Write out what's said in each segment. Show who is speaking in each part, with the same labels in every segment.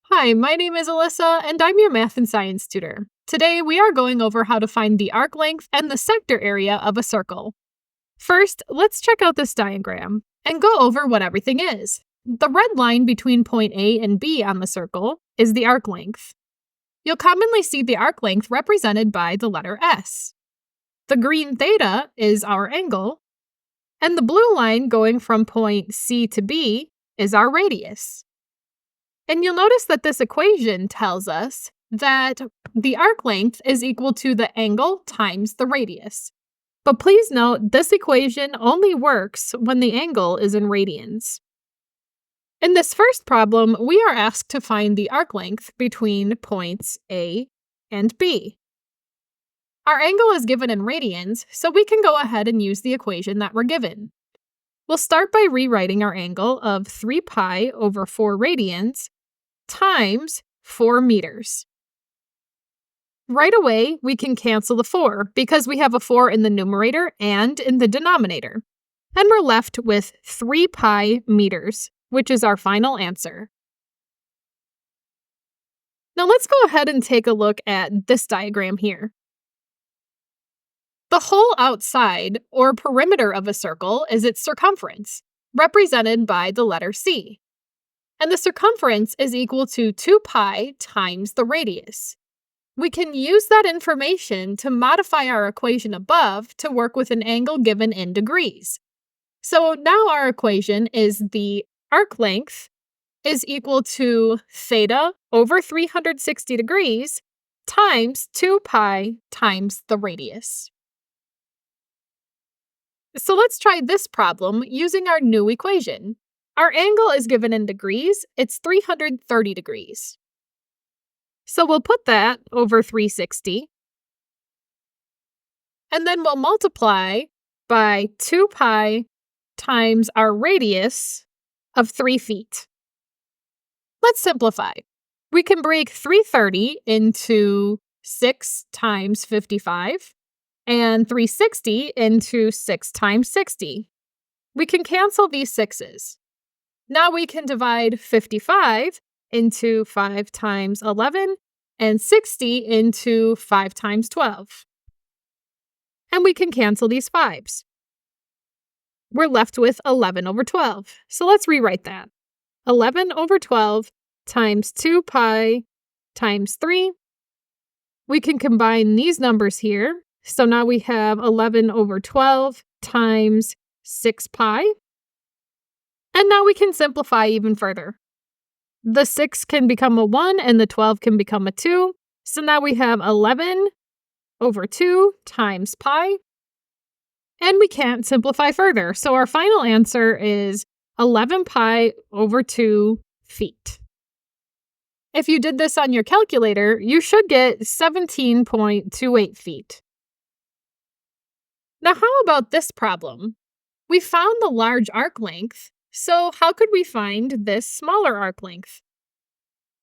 Speaker 1: Hi, my name is Alyssa, and I'm your math and science tutor. Today, we are going over how to find the arc length and the sector area of a circle. First, let's check out this diagram and go over what everything is. The red line between point A and B on the circle is the arc length. You'll commonly see the arc length represented by the letter S. The green theta is our angle, and the blue line going from point C to B is our radius. And you'll notice that this equation tells us that the arc length is equal to the angle times the radius. But please note, this equation only works when the angle is in radians. In this first problem, we are asked to find the arc length between points A and B. Our angle is given in radians, so we can go ahead and use the equation that we're given. We'll start by rewriting our angle of 3 pi over 4 radians times 4 meters. Right away, we can cancel the 4 because we have a 4 in the numerator and in the denominator. And we're left with 3 pi meters, which is our final answer. Now let's go ahead and take a look at this diagram here. The whole outside, or perimeter of a circle, is its circumference, represented by the letter C. And the circumference is equal to 2 pi times the radius. We can use that information to modify our equation above to work with an angle given in degrees. So now our equation is the arc length is equal to theta over 360 degrees times 2 pi times the radius. So let's try this problem using our new equation. Our angle is given in degrees, it's 330 degrees. So we'll put that over 360, and then we'll multiply by 2 pi times our radius of 3 feet. Let's simplify. We can break 330 into 6 times 55, and 360 into 6 times 60. We can cancel these 6's. Now we can divide 55 into 5 times 11 and 60 into 5 times 12. And we can cancel these 5's. We're left with 11 over 12. So let's rewrite that. 11 over 12 times 2 pi times 3. We can combine these numbers here. So now we have 11 over 12 times 6 pi. And now we can simplify even further. The 6 can become a 1 and the 12 can become a 2. So now we have 11 over 2 times pi. And we can't simplify further. So our final answer is 11 pi over 2 feet. If you did this on your calculator, you should get 17.28 feet. Now how about this problem? We found the large arc length. So how could we find this smaller arc length?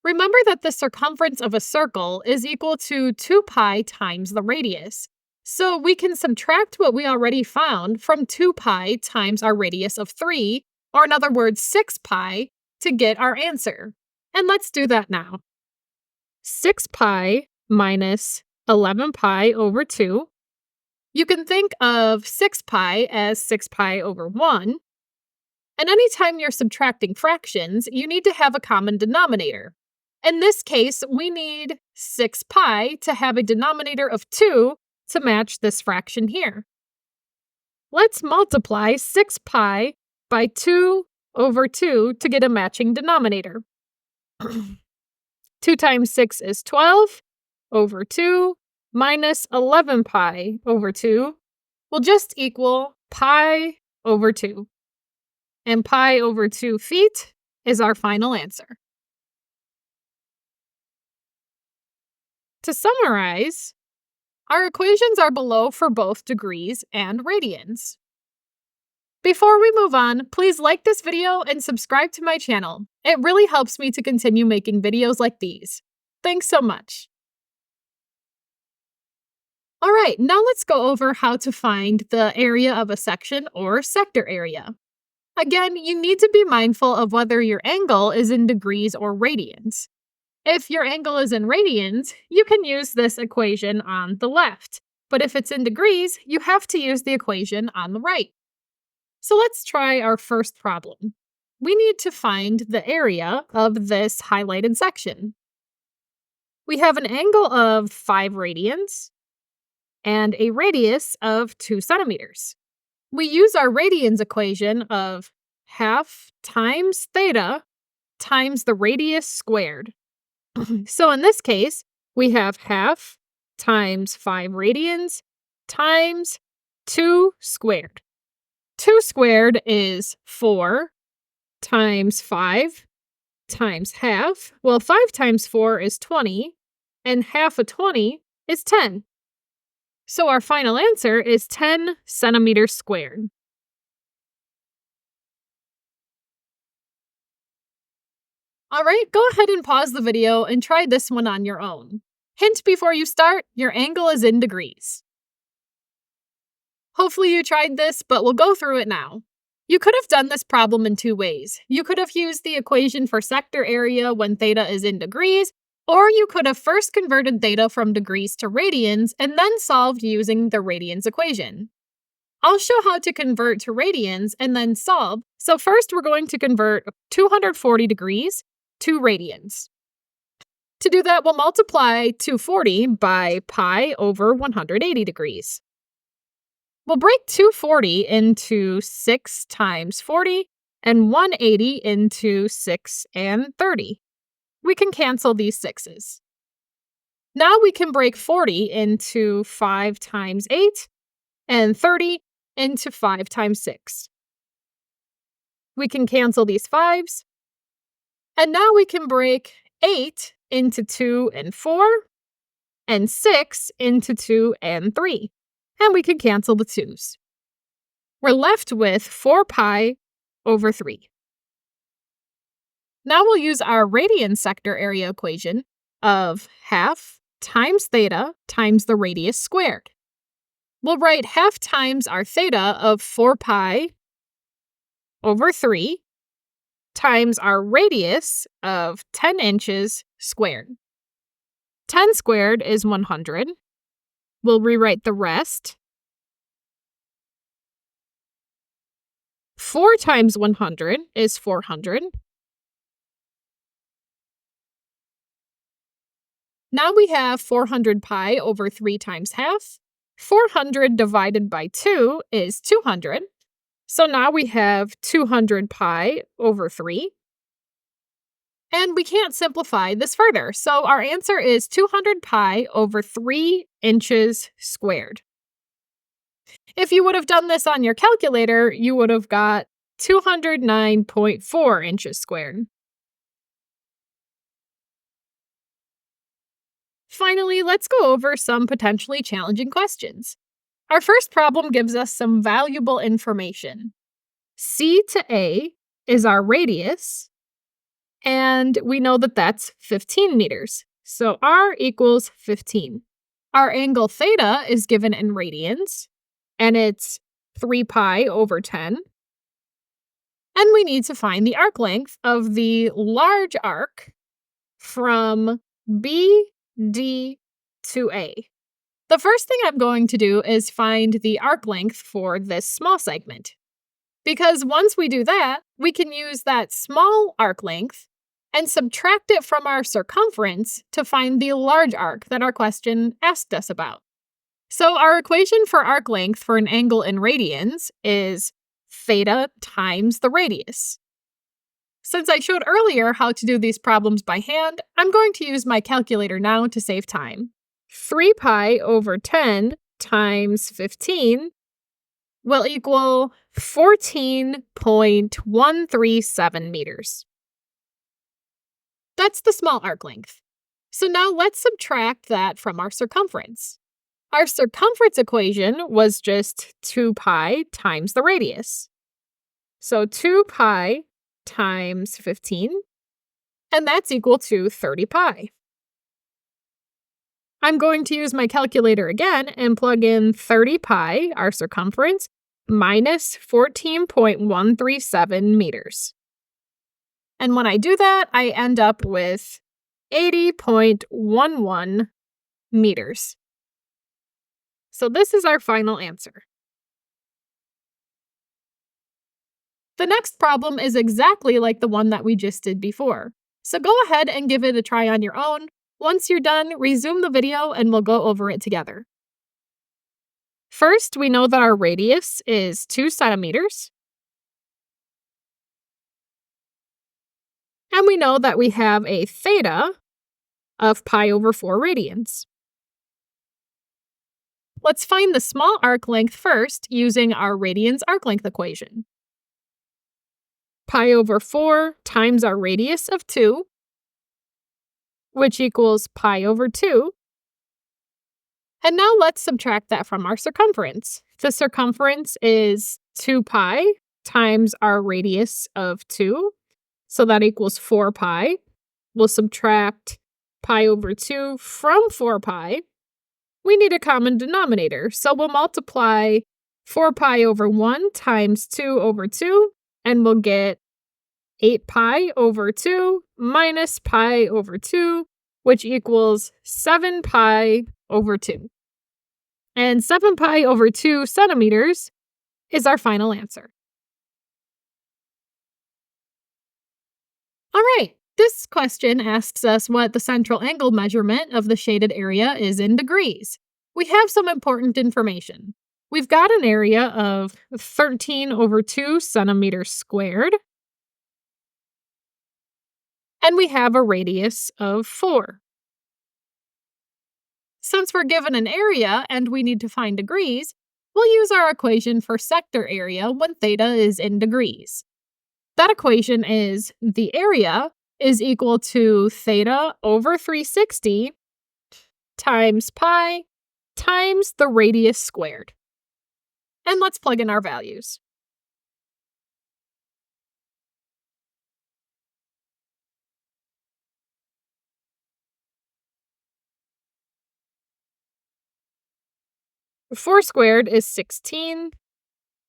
Speaker 1: Remember that the circumference of a circle is equal to 2 pi times the radius. So we can subtract what we already found from 2 pi times our radius of 3, or in other words, 6 pi, to get our answer. And let's do that now. 6 pi minus 11 pi over 2. You can think of 6 pi as 6 pi over 1. And anytime you're subtracting fractions, you need to have a common denominator. In this case, we need 6 pi to have a denominator of 2 to match this fraction here. Let's multiply 6 pi by 2 over 2 to get a matching denominator. 2 times 6 is 12 over 2 minus 11 pi over 2 will just equal pi over 2. And pi over 2 feet is our final answer. To summarize, our equations are below for both degrees and radians. Before we move on, please like this video and subscribe to my channel. It really helps me to continue making videos like these. Thanks so much. All right, now let's go over how to find the area of a section or sector area. Again, you need to be mindful of whether your angle is in degrees or radians. If your angle is in radians, you can use this equation on the left. But if it's in degrees, you have to use the equation on the right. So let's try our first problem. We need to find the area of this highlighted section. We have an angle of 5 radians and a radius of 2 centimeters. We use our radians equation of half times theta times the radius squared. So in this case, we have half times 5 radians times 2 squared. 2 squared is 4 times 5 times half. Well, 5 times 4 is 20, and half of 20 is 10. So our final answer is 10 centimeters squared. All right, go ahead and pause the video and try this one on your own. Hint before you start, your angle is in degrees. Hopefully you tried this, but we'll go through it now. You could have done this problem in 2 ways. You could have used the equation for sector area when theta is in degrees, or you could have first converted theta from degrees to radians and then solved using the radians equation. I'll show how to convert to radians and then solve. So first we're going to convert 240 degrees to radians. To do that, we'll multiply 240 by pi over 180 degrees. We'll break 240 into 6 times 40 and 180 into 6 and 30. We can cancel these 6's. Now we can break 40 into 5 times 8 and 30 into 5 times 6. We can cancel these 5's. And now we can break 8 into 2 and 4 and 6 into 2 and 3. And we can cancel the 2's. We're left with 4 pi over 3. Now we'll use our radian sector area equation of half times theta times the radius squared. We'll write half times our theta of 4 pi over 3 times our radius of 10 inches squared. 10 squared is 100. We'll rewrite the rest. 4 times 100 is 400. Now we have 400 pi over 3 times half. 400 divided by 2 is 200. So now we have 200 pi over 3. And we can't simplify this further, so our answer is 200 pi over 3 inches squared. If you would have done this on your calculator, you would have got 209.4 inches squared. Finally, let's go over some potentially challenging questions. Our first problem gives us some valuable information. C to A is our radius, and we know that that's 15 meters. So R equals 15. Our angle theta is given in radians, and it's 3 pi over 10. And we need to find the arc length of the large arc from B, D to A. The first thing I'm going to do is find the arc length for this small segment. Because once we do that, we can use that small arc length and subtract it from our circumference to find the large arc that our question asked us about. So our equation for arc length for an angle in radians is theta times the radius. Since I showed earlier how to do these problems by hand, I'm going to use my calculator now to save time. 3 pi over 10 times 15 will equal 14.137 meters. That's the small arc length. So now let's subtract that from our circumference. Our circumference equation was just 2 pi times the radius. So 2 pi times 15, and that's equal to 30 pi. I'm going to use my calculator again and plug in 30 pi, our circumference, minus 14.137 meters. And when I do that, I end up with 80.11 meters. So this is our final answer. The next problem is exactly like the one that we just did before. So go ahead and give it a try on your own. Once you're done, resume the video and we'll go over it together. First, we know that our radius is 2 centimeters. And we know that we have a theta of pi over 4 radians. Let's find the small arc length first using our radians arc length equation. Pi over 4 times our radius of 2, which equals pi over 2. And now let's subtract that from our circumference. The circumference is 2 pi times our radius of 2, so that equals 4 pi. We'll subtract pi over 2 from 4 pi. We need a common denominator, so we'll multiply 4 pi over 1 times 2 over 2, and we'll get 8 pi over 2 minus pi over 2, which equals 7 pi over 2. And 7 pi over 2 centimeters is our final answer. All right, this question asks us what the central angle measurement of the shaded area is in degrees. We have some important information. We've got an area of 13 over 2 centimeters squared, and we have a radius of 4. Since we're given an area and we need to find degrees, we'll use our equation for sector area when theta is in degrees. That equation is the area is equal to theta over 360 times pi times the radius squared. And let's plug in our values. Four squared is 16.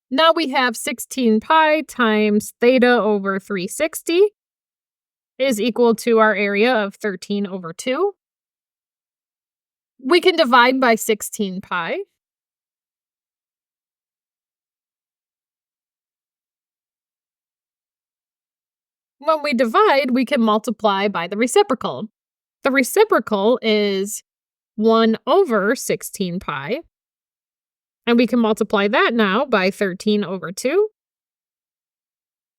Speaker 1: Now we have 16 pi times theta over 360 is equal to our area of 13 over 2. We can divide by 16 pi. When we divide, we can multiply by the reciprocal. The reciprocal is 1 over 16 pi. And we can multiply that now by 13 over 2.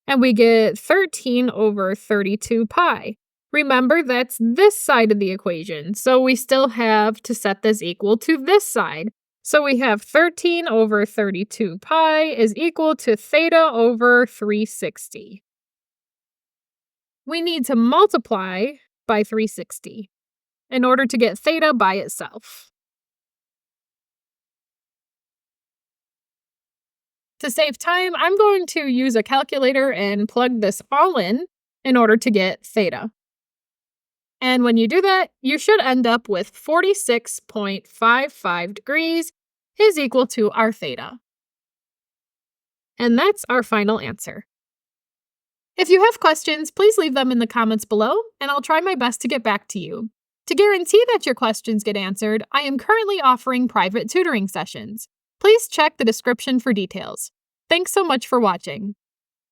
Speaker 1: And we get 13 over 32 pi. Remember, that's this side of the equation, so we still have to set this equal to this side. So we have 13 over 32 pi is equal to theta over 360. We need to multiply by 360 in order to get theta by itself. To save time, I'm going to use a calculator and plug this all in order to get theta. And when you do that, you should end up with 46.55 degrees is equal to our theta. And that's our final answer. If you have questions, please leave them in the comments below, and I'll try my best to get back to you. To guarantee that your questions get answered, I am currently offering private tutoring sessions. Please check the description for details. Thanks so much for watching.